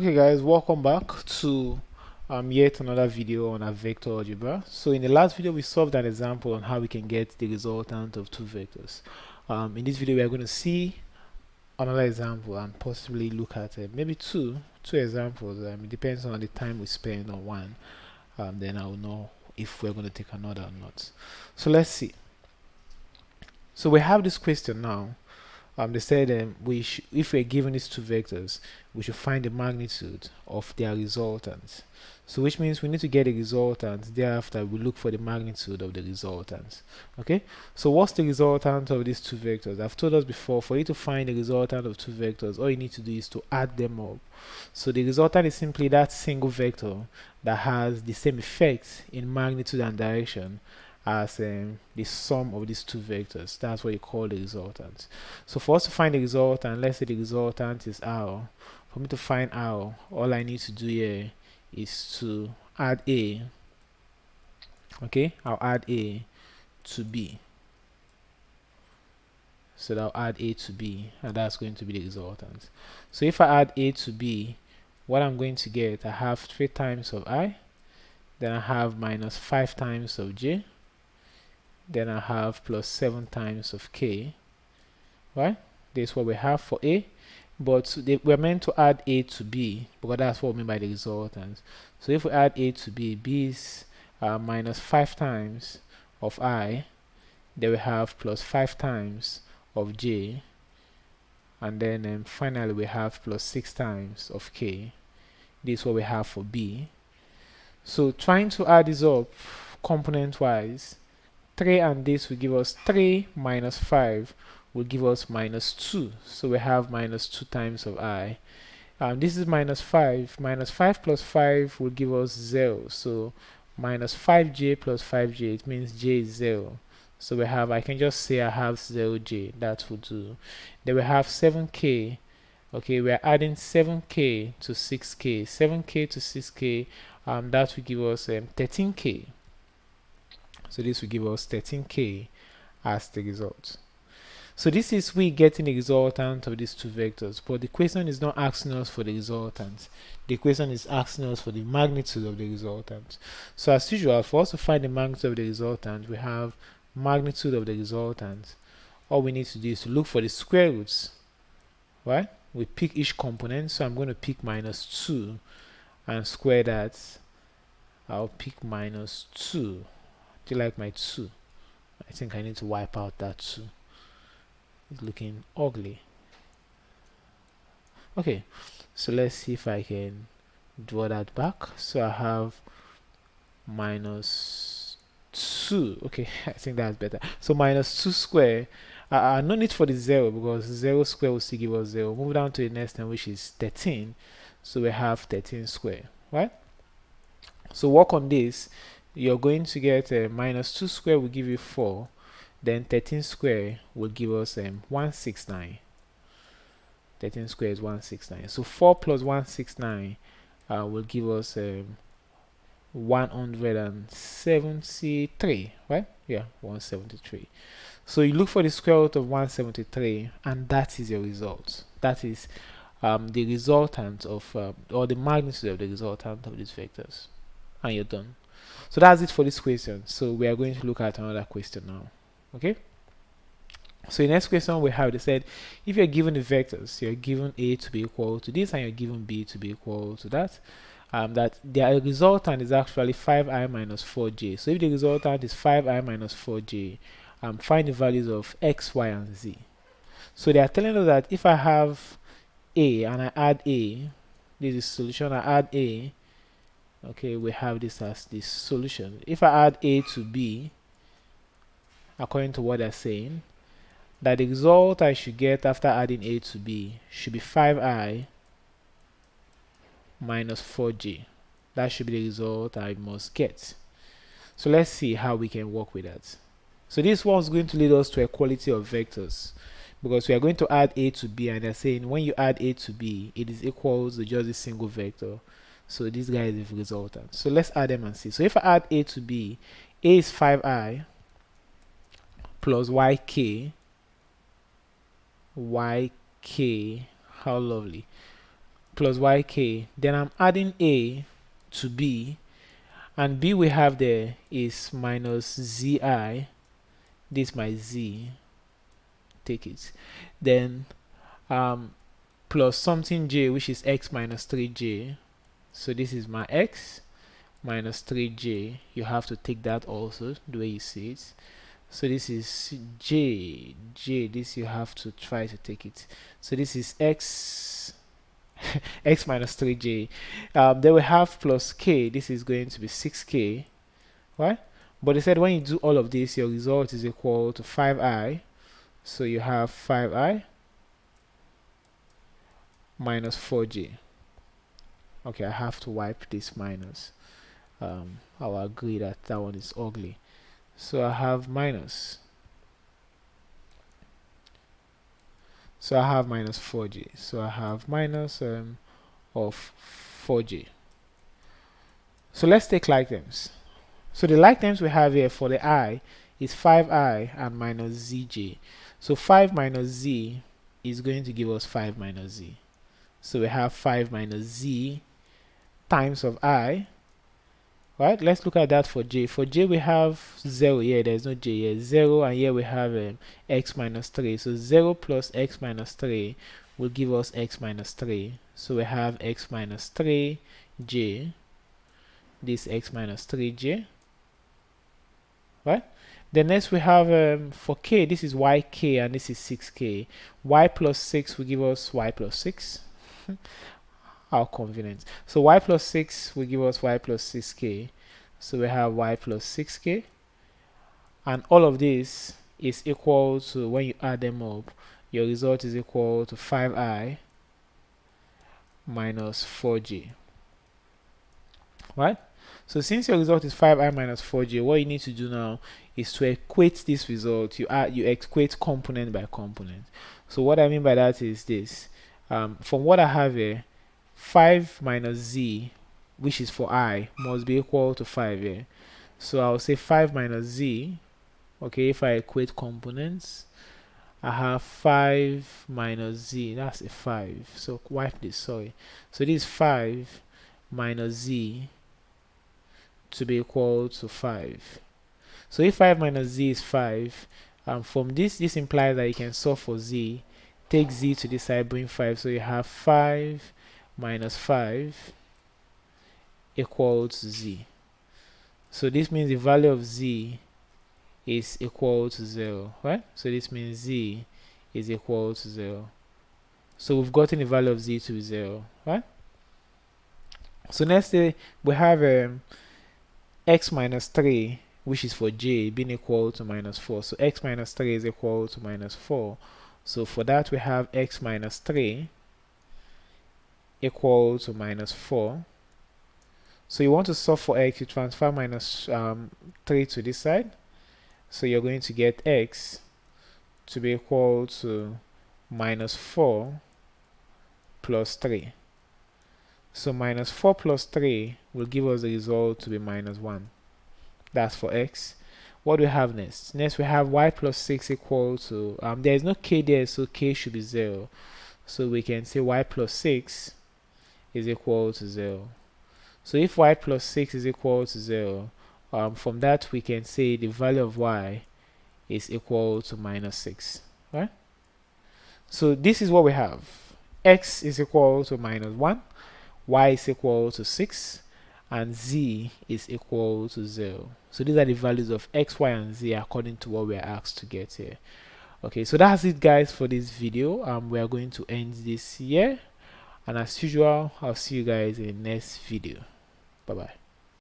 Okay guys, welcome back to yet another video on a vector algebra. So in the last video we solved an example on how we can get the resultant of two vectors. In this video we are going to see another example and possibly look at maybe two examples. It depends on the time we spend on one. Then I will know if we're going to take another or not. So let's see. So we have this question now. They said if we're given these two vectors, we should find the magnitude of their resultants. So which means we need to get a resultant. Thereafter, we look for the magnitude of the resultants. Okay. So what's the resultant of these two vectors? I've told us before, for you to find the resultant of two vectors, all you need to do is to add them up. So the resultant is simply that single vector that has the same effect in magnitude and direction as the sum of these two vectors. That's what you call the resultant. So for us to find the resultant, let's say the resultant is R. For me to find R, all I need to do here is to add A. Okay, I'll add A to B. So I'll add A to B, and that's going to be the resultant. So if I add A to B, what I'm going to get, I have 3 times of I, then I have minus 5 times of J, then I have plus 7 times of K, right? This is what we have for A, but we're meant to add A to B because that's what we mean by the resultant. So if we add A to B, B is minus 5 times of I, then we have plus 5 times of J, and then finally we have plus 6 times of K. This is what we have for B. So trying to add this up component wise, 3 and this will give us 3 minus 5 will give us minus 2. So we have minus 2 times of I. This is minus 5. Minus 5 plus 5 will give us 0. So minus 5j plus 5j, it means j is 0. So we have, I can just say I have 0j. That will do. Then we have 7k. Okay, we are adding 7k to 6k. 7k to 6k, that will give us 13k. So this will give us 13k as the result. So this is we getting the resultant of these two vectors, but the question is not asking us for the resultant. The question is asking us for the magnitude of the resultant. So as usual, for us to find the magnitude of the resultant, we have magnitude of the resultant. All we need to do is to look for the square roots, right? We pick each component, so I'm going to pick minus 2 and square that. I'll pick minus 2. Do you like my 2? I think I need to wipe out that 2. It's looking ugly. Okay, so let's see if I can draw that back. So I have minus 2. Okay, I think that's better. So minus 2 square. No need for the 0 because 0 square will still give us 0. Move down to the next one, which is 13. So we have 13 square, right? So work on this. You're going to get minus 2 square will give you 4. Then 13 square will give us 169. 13 square is 169. So 4 plus 169 will give us 173, right? Yeah, 173. So you look for the square root of 173, and that is your result. That is the resultant of, or the magnitude of the resultant of these vectors. And you're done. So that's it for this question. So we are going to look at another question now. Okay, so the next question we have, they said if you're given the vectors, you're given A to be equal to this and you're given B to be equal to that, that their resultant is actually 5i minus 4j. So if the resultant is 5i minus 4j, find the values of x, y, and z. So they are telling us that if I have A and I add A, this is solution, I add A, okay, we have this as the solution. If I add A to B, according to what they're saying, that the result I should get after adding A to B should be 5i minus 4j. That should be the result I must get. So let's see how we can work with that. So this one is going to lead us to equality of vectors, because we are going to add A to B, and they're saying when you add A to B, it is equal to just a single vector. So this guy is the resultant. So let's add them and see. So if I add A to B, A is 5i plus yk, how lovely, plus yk, then I'm adding a to b, and b we have there is minus zi, this my z, take it, then plus something j, which is x minus 3j, so this is my x minus 3j, you have to take that also the way you see it. So this is j, this you have to try to take it. So this is x x minus 3j. Then we have plus k, this is going to be 6k, right? But they said when you do all of this, your result is equal to 5i. So you have 5i minus 4j. Okay, I have to wipe this minus. I'll agree that that one is ugly. So I have minus. So I have minus 4j. So I have minus of 4j. So let's take like terms. So the like terms we have here for the I is 5i and minus zj. So 5 minus z is going to give us 5 minus z. So we have 5 minus z times of I. Right, let's look at that for j. For j we have 0 here, there's no j here, 0, and here we have x minus 3. So 0 plus x minus 3 will give us x minus 3. So we have x minus 3j, this x minus 3j. Right, then next we have for k, this is yk and this is 6k. Y plus 6 will give us y plus 6. How convenient. So y plus 6 will give us y plus 6k. So we have y plus 6k. And all of this is equal to, when you add them up, your result is equal to 5i minus 4j. Right? So since your result is 5i minus 4j, what you need to do now is to equate this result. You equate component by component. So what I mean by that is this. From what I have here, 5 minus z, which is for I, must be equal to 5 here. So I'll say 5 minus z. Okay, if I equate components, I have 5 minus z, that's a 5. So wipe this, sorry. So this is 5 minus z to be equal to 5. So if 5 minus z is 5, from this implies that you can solve for z. Take z to this side, bring 5. So you have 5 minus 5 equals z. So this means the value of z is equal to 0, right? So this means z is equal to 0. So we've gotten the value of z to be 0, right? So next we have x minus 3, which is for j, being equal to minus 4. So x minus 3 is equal to minus 4. So for that we have x minus 3 equal to minus 4. So you want to solve for x, you transfer minus 3 to this side. So you're going to get x to be equal to minus 4 plus 3. So minus 4 plus 3 will give us the result to be minus 1. That's for x. What do we have next? Next we have y plus 6 equal to, there is no k there, so k should be 0. So we can say y plus 6 is equal to 0. So if y plus 6 is equal to 0, from that we can say the value of y is equal to minus 6. Right? So this is what we have. X is equal to minus 1, y is equal to 6, and z is equal to 0. So these are the values of x, y, and z according to what we are asked to get here. Okay, so that's it guys for this video. We are going to end this here, and as usual I'll see you guys in the next video. Bye bye.